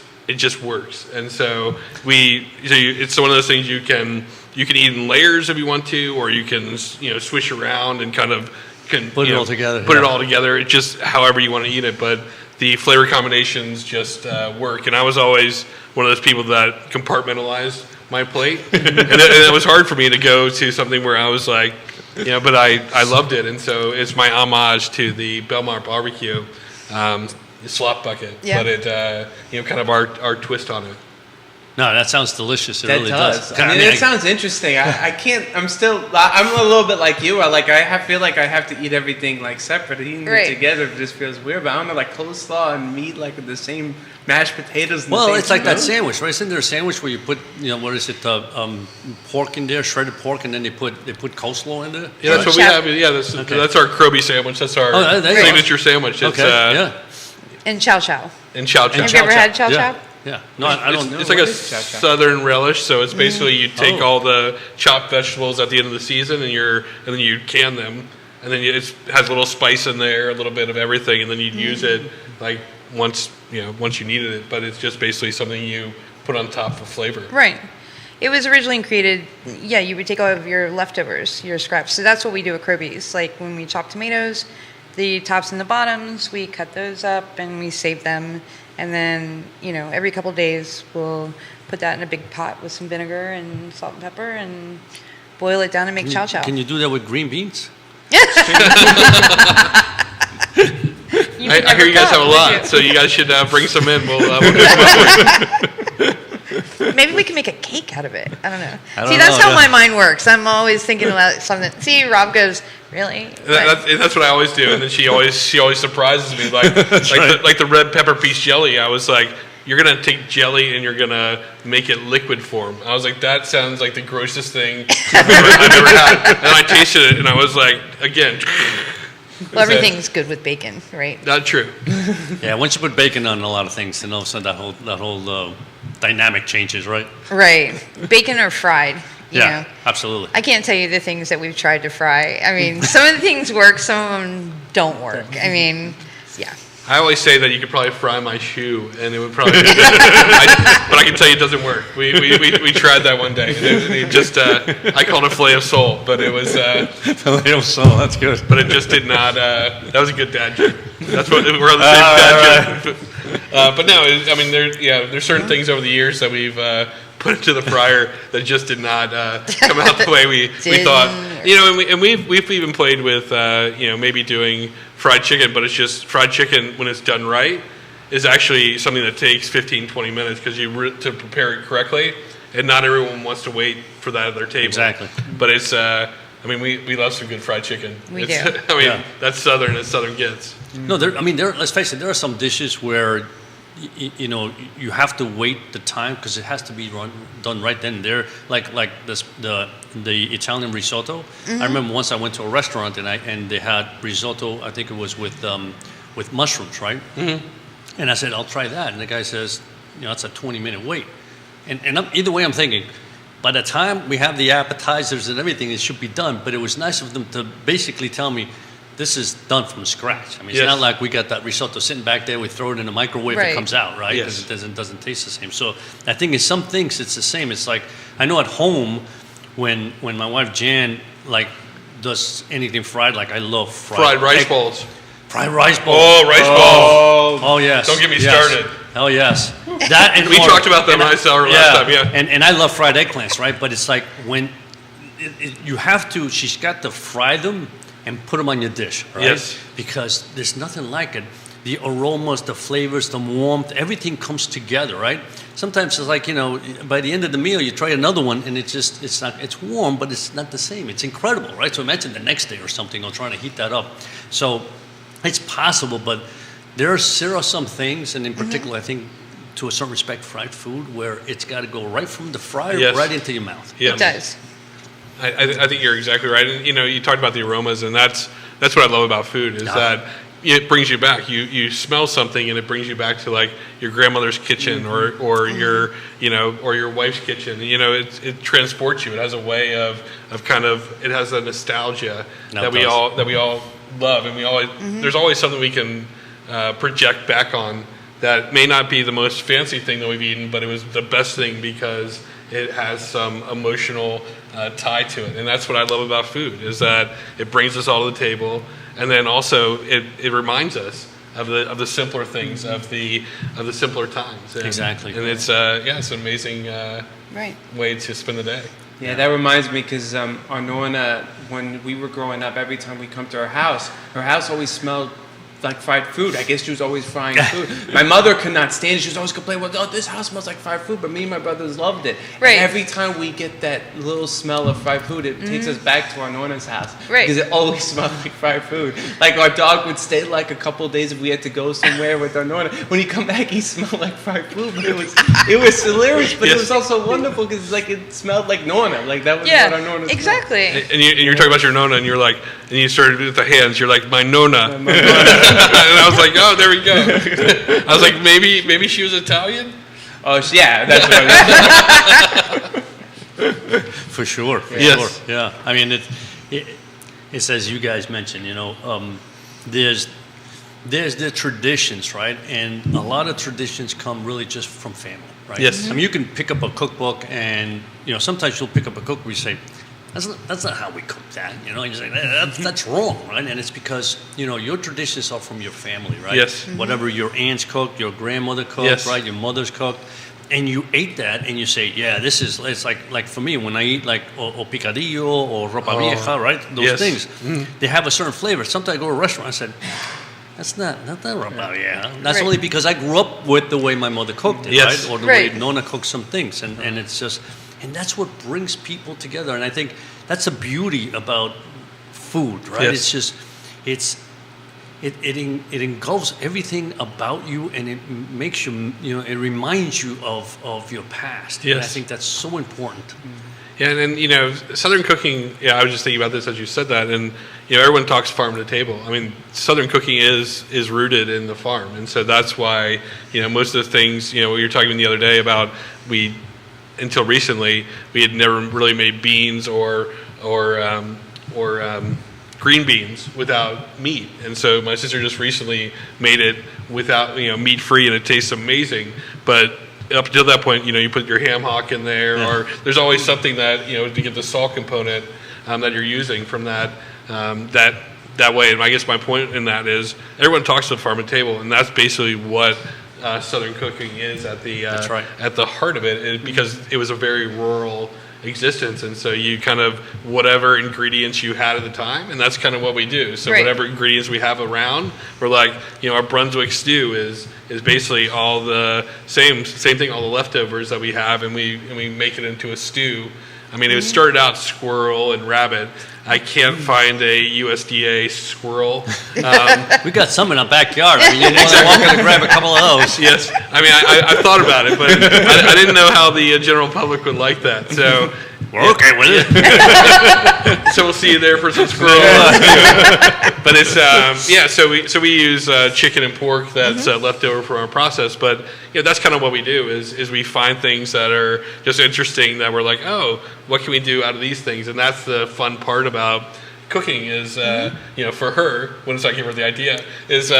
works. And so it's one of those things you can eat in layers if you want to, or you can swish around and kind of Put it all together, Put it yeah. all together. It just however you want to eat it, but the flavor combinations just work. And I was always one of those people that compartmentalized my plate, and it was hard for me to go to something where I was like, but I loved it, and so it's my homage to the Belmont barbecue slop bucket, Yeah. but it kind of our twist on it. No, that sounds delicious. It That really does. does. I mean, it sounds interesting. I can't. I'm a little bit like you. Feel like I have to eat everything like separate. Eating Right. it together just feels weird. But I don't know, like coleslaw and meat, like with the same mashed potatoes. And Well, the same it's like that food. sandwich, right? Isn't there a sandwich where you put, what is it, pork in there, shredded pork, and then they put coleslaw in there? Yeah, that's what we have. Yeah, that's our Kirby sandwich. That's our there you go. signature sandwich. It's Okay, yeah. And Chow Chow. and Chow Chow. Have you ever had Chow yeah. Chow? Yeah. No, I don't know. It's like What a is Chow Chow? southern relish. So it's basically you take Oh. all the chopped vegetables at the end of the season, and then you can them, and then it has a little spice in there, a little bit of everything, and then you'd use it like once you needed it. But it's just basically something you put on top for flavor. Right. It was originally created, you would take all of your leftovers, your scraps. So that's what we do at Kirbys. Like when we chop tomatoes, the tops and the bottoms, we cut those up and we save them. And then, every couple days we'll put that in a big pot with some vinegar and salt and pepper and boil it down and make chow chow. Can you do that with green beans? I hear you guys have a lot, so you guys should bring some in. We'll do some. Maybe we can make a cake out of it. I don't know. I don't See, that's know, how yeah. my mind works. I'm always thinking about something. See, Rob goes, really? That's what I always do, and then she always surprises me, like the red pepper piece jelly. I was like, "You're gonna take jelly and you're gonna make it liquid form." I was like, "That sounds like the grossest thing I've ever had." And I tasted it, and I was like, "Again." Well, everything's good with bacon, right? Not true. Yeah, once you put bacon on a lot of things, then all of a sudden that whole dynamic changes, right? Right. Bacon or fried. You know. Absolutely. I can't tell you the things that we've tried to fry. I mean, some of the things work, some of them don't work. I mean, yeah. I always say that you could probably fry my shoe, and it would probably. But I can tell you it doesn't work. We tried that one day. It just I called it filet of soul, but it was. Filet of soul, that's good. But it just did not. That was a good dad joke. That's what we're on the same dad joke. But no, there's certain things over the years that we've put into the fryer that just did not come out the way we thought. And we've even played with maybe doing fried chicken, but it's just fried chicken when it's done right is actually something that takes 15-20 minutes because to prepare it correctly, and not everyone wants to wait for that at their table. Exactly. But it's we love some good fried chicken. We do. Yeah. That's southern as southern gets. No, let's face it, there are some dishes where you have to wait the time because it has to be done right then and there. Like the Italian risotto. I remember once I went to a restaurant and they had risotto. I think it was with mushrooms, right? Mm-hmm. And I said, I'll try that. And the guy says, it's a 20-minute wait. And either way, I'm thinking, by the time we have the appetizers and everything, it should be done. But it was nice of them to basically tell me, this is done from scratch. I mean, it's not like we got that risotto sitting back there, we throw it in the microwave, Right. it comes out, right? Yes. Because it doesn't taste the same. So I think in some things it's the same. It's like, I know at home, when my wife Jan does anything fried. Like I love Fried rice balls. Fried rice balls. Oh, rice balls. Oh yes. Don't get me Yes. started. Oh yes. That and We talked about them last time. Yeah. And I love fried eggplants, right? But it's like when you have to. She's got to fry them and put them on your dish, right? Yes. Because there's nothing like it. The aromas, the flavors, the warmth, everything comes together, right? Sometimes it's like, by the end of the meal, you try another one and it's warm, but it's not the same. It's incredible, right? So imagine the next day or something, or trying to heat that up. So it's possible, but there are some things, and in particular, I think, to a certain respect, fried food, where it's got to go right from the fryer right into your mouth. Yes. It does. I think you're exactly right. And, you talked about the aromas, and that's what I love about food is that it brings you back. You smell something, and it brings you back to like your grandmother's kitchen or your or your wife's kitchen. It transports you. It has a way of kind of, it has a nostalgia that we all love, and we always there's always something we can project back on that may not be the most fancy thing that we've eaten, but it was the best thing because it has some emotional tie to it. And that's what I love about food, is that it brings us all to the table, and then also it reminds us of the simpler things, of the simpler times. And, Exactly. And it's it's an amazing way to spend the day. Yeah, that reminds me because our Nonna, when we were growing up, every time we come to her house always smelled like fried food. I guess she was always frying food. My mother could not stand it. She was always complaining, well, this house smells like fried food, but me and my brothers loved it. Right. And every time we get that little smell of fried food, it takes us back to our Nonna's house. Right. Because it always smelled like fried food. Like our dog would stay like a couple of days if we had to go somewhere with our Nonna. When he come back, he smelled like fried food. But it was hilarious, but it was also wonderful because it smelled like Nonna. Like that was what our Nonna smelled. Exactly. And you're talking about your Nonna, and you're like, and you started with the hands. You're like, my Nonna. And I was like, oh, there we go. I was like, maybe she was Italian. Oh, yeah, that's what I mean. For sure. Yes. Yeah. I mean, it's as you guys mentioned, there's the traditions, right? And a lot of traditions come really just from family, right? Yes. I mean, you can pick up a cookbook, and sometimes you'll pick up a cookbook where you say, that's not how we cook that, and you say that's wrong, right? And it's because your traditions are from your family, right? Yes. Whatever your aunts cooked, your grandmother cooked, Yes. right? Your mother's cooked, and you ate that, and you say, yeah, it's like for me when I eat like o picadillo or ropa vieja, right? Those things, they have a certain flavor. Sometimes I go to a restaurant and said, that's not ropa vieja. That's only because I grew up with the way my mother cooked it, right? Or the way Nonna cooked some things, and it's just. And that's what brings people together. And I think that's the beauty about food, right? Yes. It's just, it engulfs everything about you, and it makes you, it reminds you of your past. Yes. And I think that's so important. Yeah, and then, Southern cooking, I was just thinking about this as you said that, and, everyone talks farm to table. I mean, Southern cooking is rooted in the farm, and so that's why, most of the things, we were talking the other day about, until recently, we had never really made beans or green beans without meat, and so my sister just recently made it without meat free, and it tastes amazing. But up until that point, you put your ham hock in there, or there's always something that to get the salt component that you're using from that way. And I guess my point in that is everyone talks to the farm to table, and that's basically what Southern cooking is at the at the heart of it, because it was a very rural existence, and so you kind of whatever ingredients you had at the time, and that's kind of what we do. So whatever ingredients we have around, we're like, our Brunswick stew is basically all the same thing, all the leftovers that we have, and we make it into a stew. I mean, it started out squirrel and rabbit. I can't find a USDA squirrel. We got some in our backyard. I mean, you want to walk in and grab a couple of those. Yes. I mean, I thought about it, but I didn't know how the general public would like that. So we're okay with it. So we'll see you there for some squirrel. But it's So we use chicken and pork that's left over from our process. But that's kind of what we do is we find things that are just interesting that we're like, oh, what can we do out of these things? And that's the fun part about cooking is, for her, when I give her the idea, is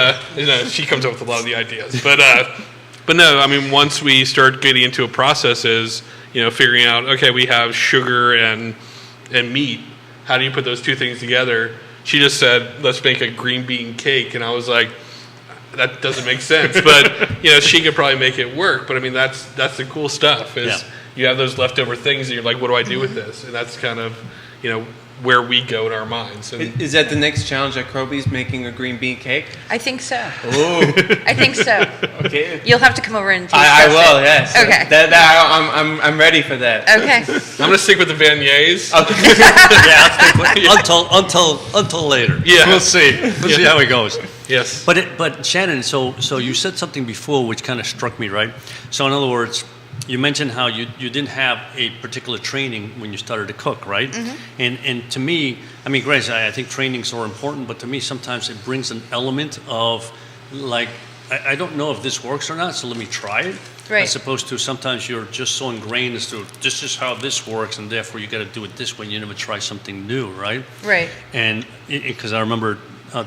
she comes up with a lot of the ideas. But no, I mean, once we start getting into a process is, figuring out, okay, we have sugar and meat. how do you put those two things together? She just said, let's make a green bean cake. And I was like, that doesn't make sense. But, she could probably make it work. But, I mean, that's the cool stuff is you have those leftover things and you're like, what do I do with this? And that's kind of, where we go in our minds. And is that the next challenge at Kirbys, making a green bean cake? I think so. Oh. I think so. Okay. You'll have to come over and taste I test will, it. yes. Okay. I'm ready for that. Okay. I'm going to stick with the beignets. Until later. Yeah. We'll see. We'll see how it goes. Yes. But Shannon, so you said something before which kind of struck me, right? So in other words, you mentioned how you didn't have a particular training when you started to cook, right? And to me, I mean, granted, I think trainings are important, but to me, sometimes it brings an element of like, I don't know if this works or not, so let me try it. Right. As opposed to sometimes you're just so ingrained as to this is how this works, and therefore you got to do it this way. And you never try something new, right? Right. And because I remember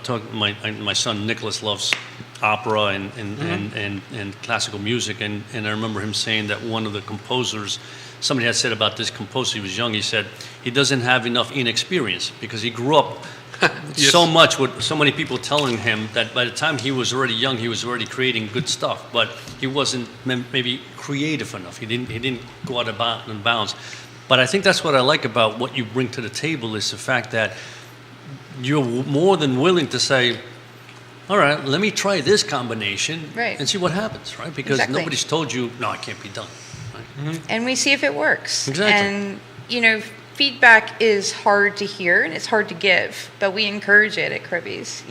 talking, my son Nicholas loves opera and classical music, and I remember him saying that one of the composers, somebody had said about this composer, he was young, he said he doesn't have enough inexperience because he grew up so much with so many people telling him that by the time he was already young, he was already creating good stuff, but he wasn't maybe creative enough. He didn't go out of bounds. But I think that's what I like about what you bring to the table is the fact that you're more than willing to say, all right, let me try this combination and see what happens, right? Because nobody's told you, no, it can't be done. Right? And we see if it works. Exactly. And, feedback is hard to hear and it's hard to give, but we encourage it at Kirbys.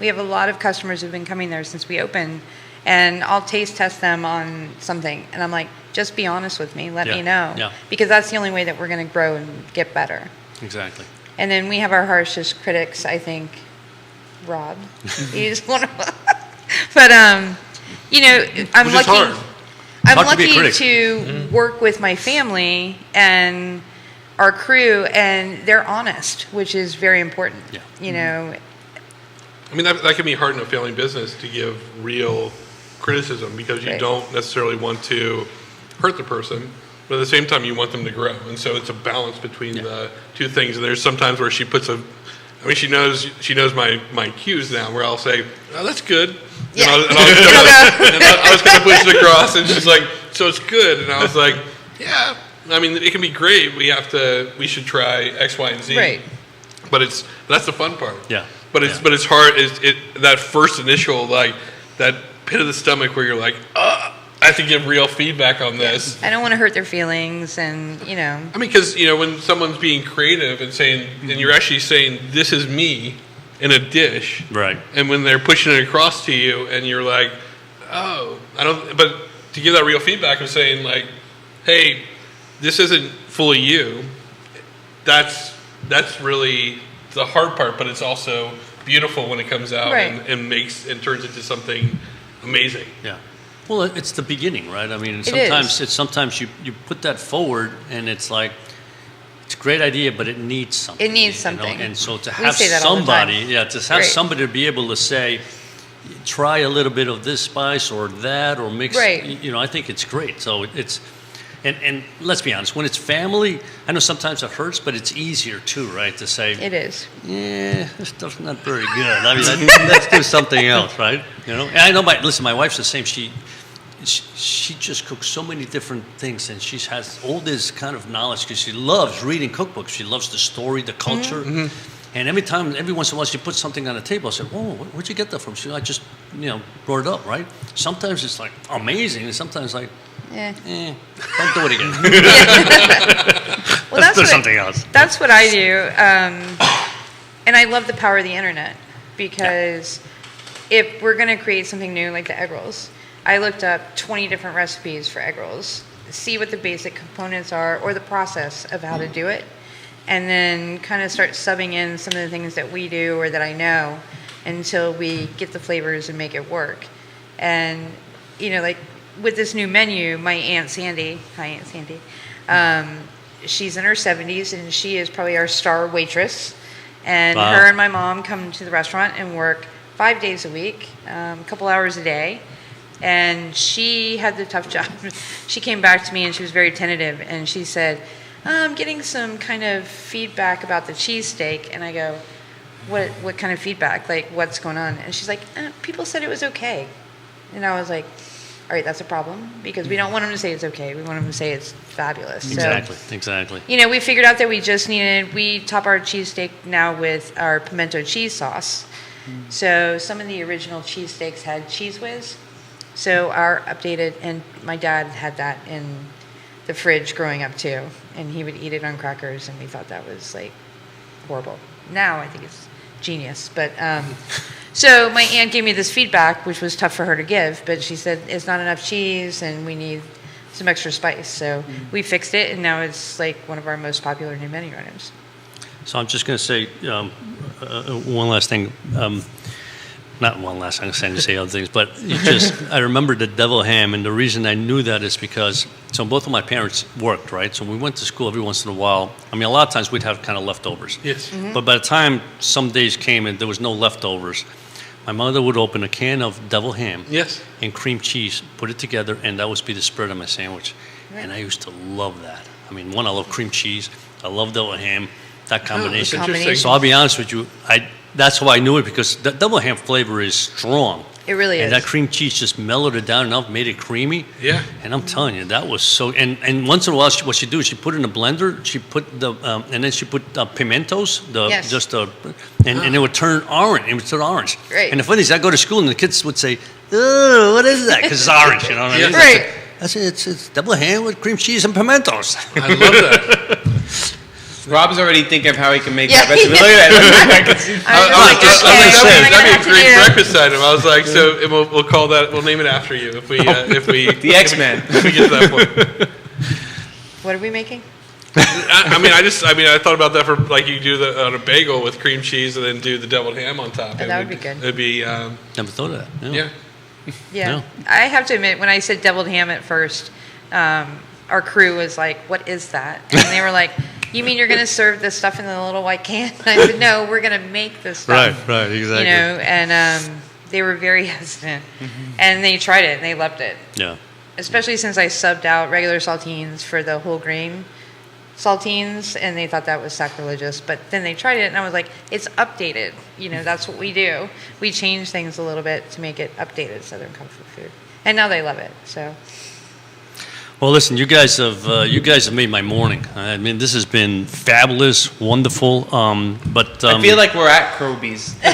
We have a lot of customers who've been coming there since we opened, and I'll taste test them on something. And I'm like, just be honest with me. Let me know. Yeah. Because that's the only way that we're going to grow and get better. Exactly. And then we have our harshest critics, I think, Rob. He's one of them. But, I'm Which is lucky. hard. I'm Hard to be a lucky critic. to work with my family and our crew, and they're honest, which is very important. Yeah. I mean, that can be hard in a family business to give real criticism because you don't necessarily want to hurt the person, but at the same time, you want them to grow. And so it's a balance between the two things. And there's sometimes where she puts she knows my cues now, where I'll say, oh, that's good. Yeah. And I was going to push it across, and she's like, so it's good. And I was like, yeah. I mean, it can be great. We should try X, Y, and Z. Right. But that's the fun part. Yeah. But it's hard. That first initial, like, that pit of the stomach where you're like, I have to give real feedback on this. I don't want to hurt their feelings, and I mean, because when someone's being creative and saying, and you're actually saying, this is me in a dish, Right. And when they're pushing it across to you, and you're like, oh, I don't. But to give that real feedback of saying, like, hey, this isn't fully you. That's really the hard part, but it's also beautiful when it comes out and turns into something amazing. Yeah. Well, it's the beginning, right? I mean, sometimes you put that forward, and it's like it's a great idea, but it needs something. It needs something. And so to have somebody, somebody to be able to say, try a little bit of this spice or that, or mix. I think it's great. So it's. And let's be honest, when it's family, I know sometimes it hurts, but it's easier too, right? To say, it is. Yeah, this stuff's not very good. I mean, let's do something else, right? And I know my wife's the same. She just cooks so many different things, and she has all this kind of knowledge because she loves reading cookbooks. She loves the story, the culture. And every once in a while, she puts something on the table. I said, "Whoa, where'd you get that from?" I just, brought it up, right? Sometimes it's like amazing, and sometimes like, don't do it again. Well, Let's do something else. That's what I do, and I love the power of the internet because if we're going to create something new like the egg rolls, I looked up 20 different recipes for egg rolls, see what the basic components are or the process of how to do it, and then kind of start subbing in some of the things that we do or that I know until we get the flavors and make it work. And, like with this new menu, my Aunt Sandy, hi Aunt Sandy, she's in her 70s and she is probably our star waitress. And her and my mom come to the restaurant and work 5 days a week, a couple hours a day. And she had the tough job. She came back to me and she was very tentative. And she said, I'm getting some kind of feedback about the cheesesteak. And I go, what kind of feedback? Like, what's going on? And she's like, people said it was okay. And I was like, all right, that's a problem because we don't want them to say it's okay. We want them to say it's fabulous. Exactly. We figured out that we top our cheesesteak now with our pimento cheese sauce. So some of the original cheesesteaks had Cheese Whiz. So our updated, and my dad had that in the fridge growing up too. And he would eat it on crackers and we thought that was like horrible. Now I think it's genius. But so my aunt gave me this feedback, which was tough for her to give, but she said it's not enough cheese and we need some extra spice. So we fixed it and now it's like one of our most popular new menu items. So I'm just going to say one last thing. Not one last thing, I'm going to say other things, but I remember the devil ham, and the reason I knew that is because, so both of my parents worked, right? So we went to school every once in a while. I mean, a lot of times we'd have kind of leftovers. Yes. Mm-hmm. But by the time some days came and there was no leftovers, my mother would open a can of devil ham Yes. and cream cheese, put it together, and that would be the spread of my sandwich. Right. And I used to love that. I mean, one, I love cream cheese. I love devil ham. That Oh, combination. that's interesting. So I'll be honest with you, that's how I knew it because the double ham flavor is strong. It really is. And that cream cheese just mellowed it down enough, made it creamy. Yeah. And I'm telling you, that was so. And once in a while, what she do is she put it in a blender. She put and then she put pimentos, Yes. and it would turn orange. It would turn orange. Right. And the funny is, I go to school and the kids would say, "Oh, what is that?" Because it's orange. You know what I mean? Right. I said, it's double ham with cream cheese and pimentos. I love that. Rob's already thinking of how he can make Yeah. that recipe. Look at that. I can see. That'd be a breakfast item. I was like, so and we'll call that. We'll name it after you if we The X-Men. If we get to that point. What are we making? I thought about that for like you do on a bagel with cream cheese and then do the deviled ham on top. Oh, that would be good. It'd be Never thought of that. yeah. Yeah. No. I have to admit, when I said deviled ham at first, our crew was like, what is that? And they were like, you mean you're going to serve this stuff in a little white can? And I said, no, we're going to make this stuff. Right, exactly. And they were very hesitant. And they tried it and they loved it. Yeah. Especially since I subbed out regular saltines for the whole grain saltines, and they thought that was sacrilegious. But then they tried it, and I was like, it's updated. That's what we do. We change things a little bit to make it updated Southern comfort food. And now they love it, so. Well, listen, you guys have made my morning. I mean, this has been fabulous, wonderful. But I feel like we're at Kirbys. no,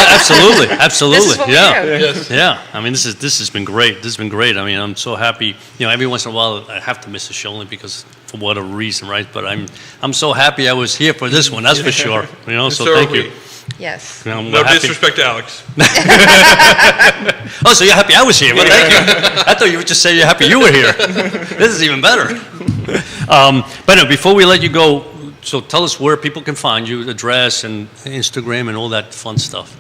absolutely. This is what we do. Yes. Yeah. I mean, this has been great. This has been great. I mean, I'm so happy. Every once in a while I have to miss a show only because for whatever reason, right? But I'm so happy I was here for this one. That's for sure. So thank you. Yes. No happy. disrespect to Alex. Oh, so you're happy I was here? Well, thank you. I thought you would just say you're happy you were here. This is even better. But no, before we let you go, so tell us where people can find you, address and Instagram and all that fun stuff.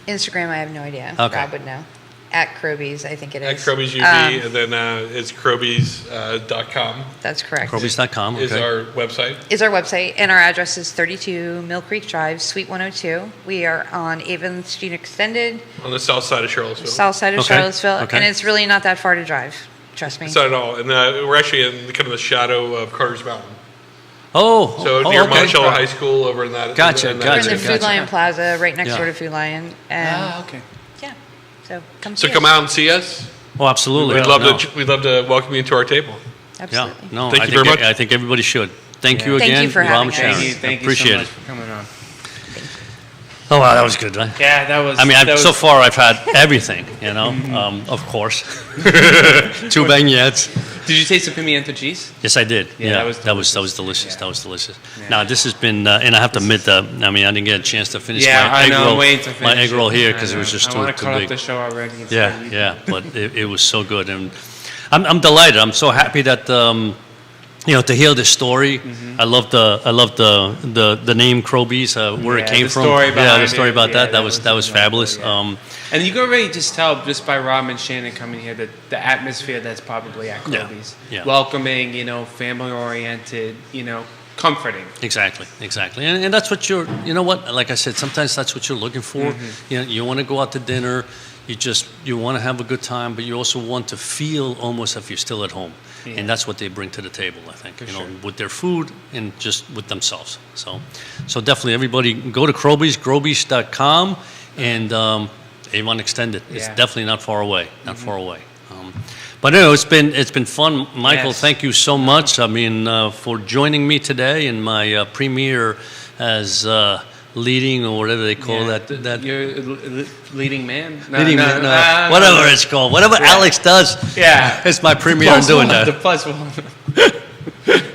Instagram, I have no idea. Okay. Rob would know. At Kirbys, I think it is. At Kirbys UV, and then it's Kirbys.com. That's correct. Kirbys.com, okay. Is our website. Is our website, and our address is 32 Mill Creek Drive, Suite 102. We are on Avon Street Extended, On the south side of Charlottesville. south side of Okay, Charlottesville, okay. and it's really not that far to drive. Trust me. It's not at all. And we're actually in kind of the shadow of Carter's Mountain. Oh, So near okay. Monticello High School over in that. Gotcha, in that We're in gotcha, the area. Food Lion Plaza, right next Yeah. door to Food Lion, and Okay. yeah, so come So see come us. out and see us. Oh, absolutely. We'd love to welcome you to our table. Yeah, Absolutely. no, Thank I you think very much. I think everybody should. Thank you Thank again, you for Rob having and us. Sharon. Thank you Appreciate so much it. for coming on. Oh wow, that was good, right? Yeah, that was. I mean, that so was- far I've had everything, of course. 2 beignets. Did you taste the pimento cheese? Yes, I did. Yeah, Yeah, that was delicious. delicious. Yeah. That was delicious. Yeah. Now this has been, and I have to admit that. I mean, I didn't get a chance to finish Yeah, my I egg know. roll. I'm waiting to finish my egg roll it. here I because it know. was just I too want to cut off big. the show already. It's Yeah, already- yeah, but it was so good, and I'm delighted. I'm so happy that to hear this story. I love the name Kirbys, where it Yeah, came the from. story Yeah, the behind story it. about Yeah, that was really fabulous. cool, yeah. And you can already just tell just by Rob and Shannon coming here that the atmosphere that's probably at Yeah, Kirbys. yeah. Welcoming, family oriented, comforting. Exactly. And that's what like I said, sometimes that's what you're looking for. Mm-hmm. You want to go out to dinner, you want to have a good time, but you also want to feel almost as if you're still at home. Yeah. And that's what they bring to the table, I think, For sure. with their food and just with themselves. So definitely everybody go to Grobys.com, and Avon Extended. It's Yeah. definitely not far away, far away. But anyway, it's been fun, Michael. Yes. Thank you so much. I mean, for joining me today in my premiere as leading, or whatever they call that. You're leading man. Leading man, whatever it's called, whatever Alex does. Yeah, It's my premiere. I'm doing that. The plus one.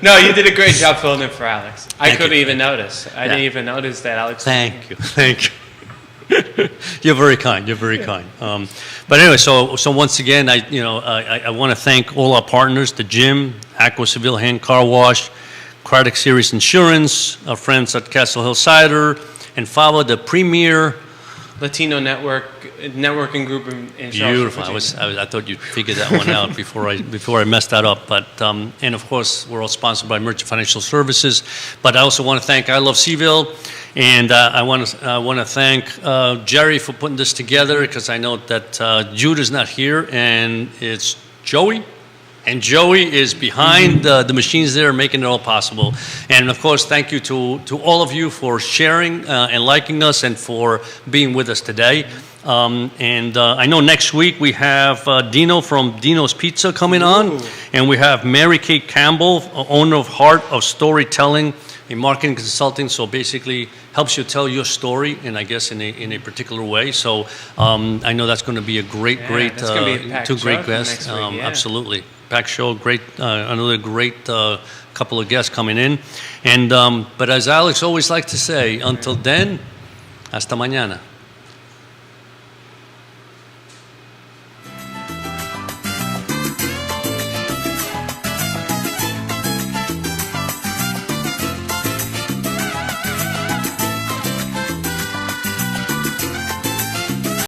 No, you did a great job filling in for Alex. I Thank couldn't you. even notice. I didn't even notice that Alex. Thank you. You're very kind. You're very kind. But anyway, so once again, I want to thank all our partners: the gym, Aqua Seville Hand Car Wash, Craddock Series Insurance, our friends at Castle Hill Cider, and Fava, the premier. Latino networking group in Charlotte, Beautiful. Virginia. I thought you'd figure that one out before I messed that up. But and of course, we're all sponsored by Merchant Financial Services. But I also want to thank I Love Seville, and I want to thank Jerry for putting this together, because I know that Jude is not here, and it's Joey. And Joey is behind the machines there, making it all possible. And of course, thank you to all of you for sharing and liking us, and for being with us today. And I know next week we have Dino from Dino's Pizza coming on, and we have Mary Kate Campbell, owner of Heart of Storytelling, a marketing consulting. So basically helps you tell your story, and I guess in a particular way. So I know that's going to be a great that's gonna be a packed two great show guests. next week, yeah. Absolutely. Packed show, great, another great couple of guests coming in. And but as Alex always likes to say, until then, hasta mañana.